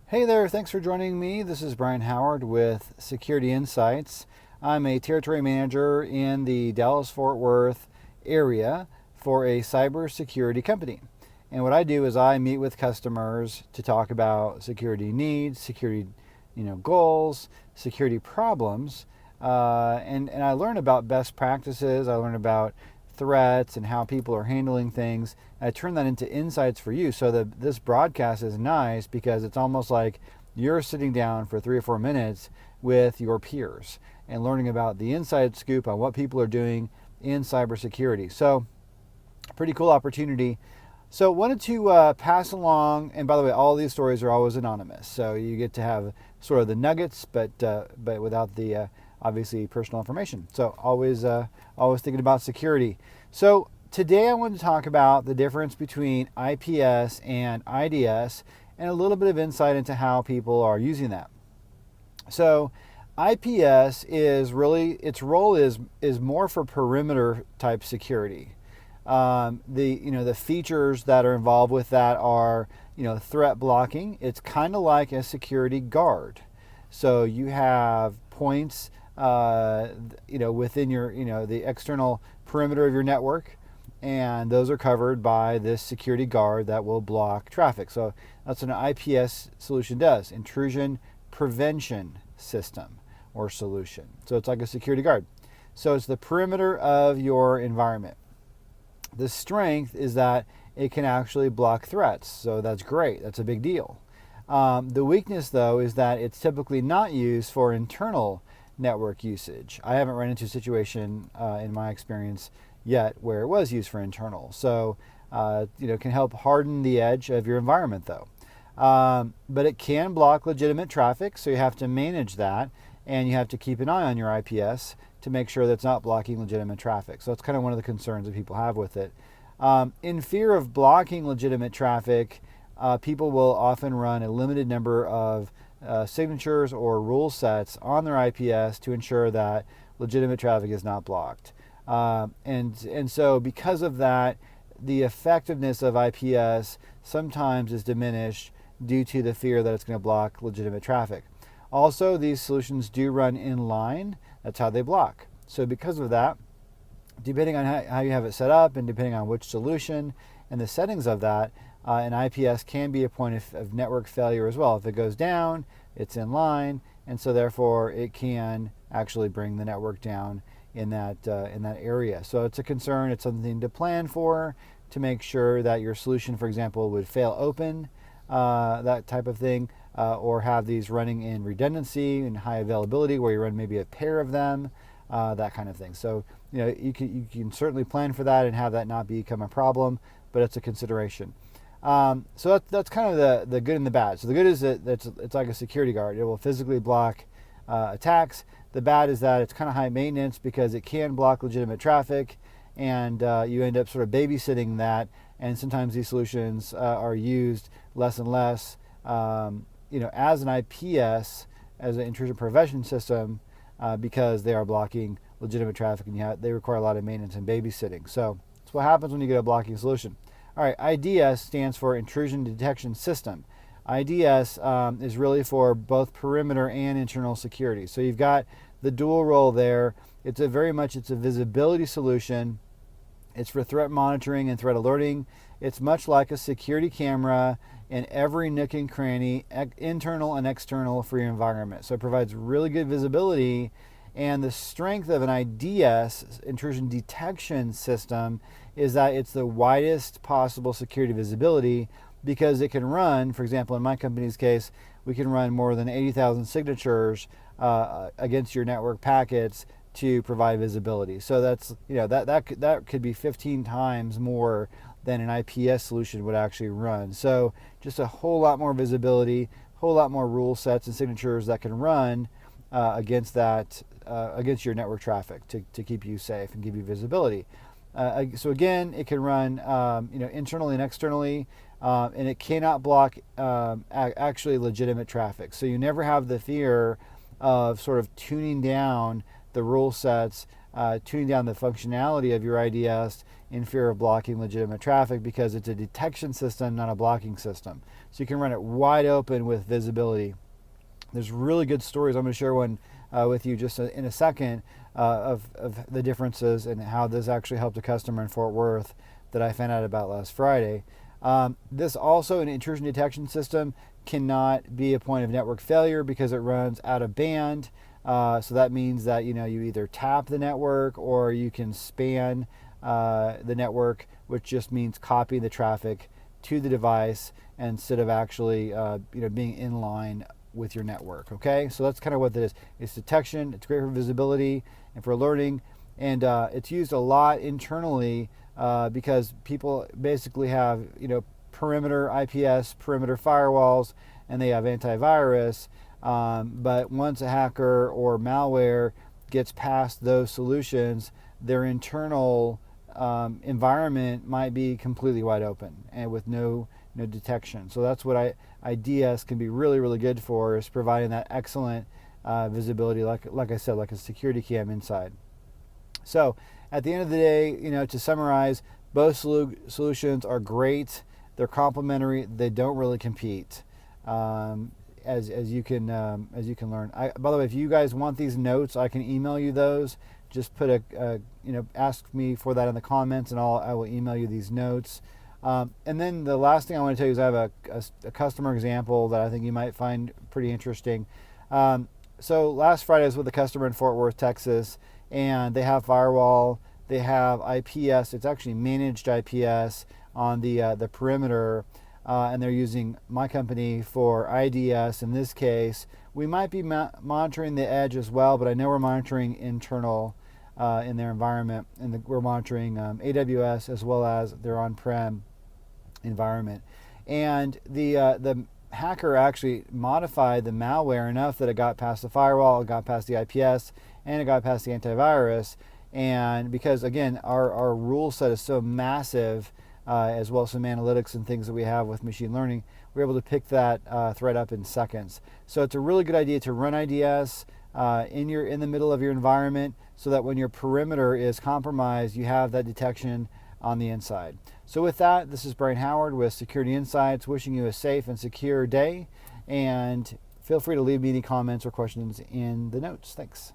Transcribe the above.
Hey there, thanks for joining me. This is Brian Howard with Security Insights. I'm a territory manager in the Dallas-Fort Worth area for a cybersecurity company. And what I do is I meet with customers to talk about security needs, security goals, security problems, and I learn about best practices. I learn about threats and how people are handling things. I turn that into insights for you. So that this broadcast is nice because it's almost like you're sitting down for 3 or 4 minutes with your peers and learning about the inside scoop on what people are doing in cybersecurity. So pretty cool opportunity. So wanted to pass along, and by the way, all these stories are always anonymous. So you get to have sort of the nuggets, but without the obviously personal information. So always thinking about security. So today I want to talk about the difference between IPS and IDS and a little bit of insight into how people are using that. So IPS is really, its role is more for perimeter type security. The features that are involved with that are threat blocking. It's kind of like a security guard. So you have points within your the external perimeter of your network, and those are covered by this security guard that will block traffic. So that's what an IPS solution does: intrusion prevention system or solution. So it's like a security guard. So it's the perimeter of your environment. The strength is that it can actually block threats. So that's great. That's a big deal. The weakness, though, is that it's typically not used for internal network usage. I haven't run into a situation in my experience yet where it was used for internal. So, it can help harden the edge of your environment, though. But it can block legitimate traffic, so you have to manage that, and you have to keep an eye on your IPS to make sure that it's not blocking legitimate traffic. So that's kind of one of the concerns that people have with it. In fear of blocking legitimate traffic, people will often run a limited number of signatures or rule sets on their IPS to ensure that legitimate traffic is not blocked. And so because of that, the effectiveness of IPS sometimes is diminished due to the fear that it's going to block legitimate traffic. Also, these solutions do run in line. That's how they block. So because of that, depending on how you have it set up and depending on which solution and the settings of that, an IPS can be a point of network failure as well. If it goes down, it's in line, and so therefore it can actually bring the network down in that area. So it's a concern. It's something to plan for, to make sure that your solution, for example, would fail open, that type of thing, or have these running in redundancy and high availability where you run maybe a pair of them, that kind of thing. So you can certainly plan for that and have that not become a problem, but it's a consideration. So that's kind of the good and the bad. So the good is that it's like a security guard. It will physically block attacks. The bad is that it's kind of high maintenance because it can block legitimate traffic, and you end up sort of babysitting that. And sometimes these solutions are used less and less, as an IPS, as an intrusion prevention system, because they are blocking legitimate traffic, and they require a lot of maintenance and babysitting. So that's what happens when you get a blocking solution. All right, IDS stands for Intrusion Detection System. IDS is really for both perimeter and internal security. So you've got the dual role there. It's a visibility solution. It's for threat monitoring and threat alerting. It's much like a security camera in every nook and cranny, internal and external, for your environment. So it provides really good visibility. And the strength of an IDS, intrusion detection system, is that it's the widest possible security visibility because it can run, for example, in my company's case, we can run more than 80,000 signatures against your network packets to provide visibility. So that's that could be 15 times more than an IPS solution would actually run. So just a whole lot more visibility, a whole lot more rule sets and signatures that can run against your network traffic to keep you safe and give you visibility. So again, it can run internally and externally, and it cannot block actually legitimate traffic. So you never have the fear of sort of tuning down the rule sets tuning down the functionality of your IDS in fear of blocking legitimate traffic, because it's a detection system, not a blocking system. So you can run it wide open with visibility. There's really good stories. I'm going to share one with you just in a second of the differences and how this actually helped a customer in Fort Worth that I found out about last Friday. This also, an intrusion detection system, cannot be a point of network failure because it runs out of band. So that means that you either tap the network or you can span the network, which just means copying the traffic to the device instead of actually being in line with your network. Okay, so that's kind of what that is. It's detection. It's great for visibility and for learning, and it's used a lot internally because people basically have perimeter IPS, perimeter firewalls, and they have antivirus. But once a hacker or malware gets past those solutions, their internal environment might be completely wide open and with no detection. So that's what IDS can be really, really good for, is providing that excellent visibility, like I said, like a security cam inside. So at the end of the day, to summarize, both solutions are great. They're complementary. They don't really compete. As you can learn. By the way, if you guys want these notes, I can email you those. Just put ask me for that in the comments, and I will email you these notes. And then the last thing I want to tell you is I have a customer example that I think you might find pretty interesting. So last Friday I was with a customer in Fort Worth, Texas, and they have firewall. They have IPS. It's actually managed IPS on the perimeter. And they're using my company for IDS. In this case, we might be monitoring the edge as well, but I know we're monitoring internal in their environment, and we're monitoring AWS as well as their on-prem environment. And the hacker actually modified the malware enough that it got past the firewall, it got past the IPS, and it got past the antivirus. And because, again, our rule set is so massive, as well as some analytics and things that we have with machine learning, we're able to pick that threat up in seconds. So it's a really good idea to run IDS in the middle of your environment, so that when your perimeter is compromised, you have that detection on the inside. So with that, this is Brian Howard with Security Insights, wishing you a safe and secure day, and feel free to leave me any comments or questions in the notes. Thanks.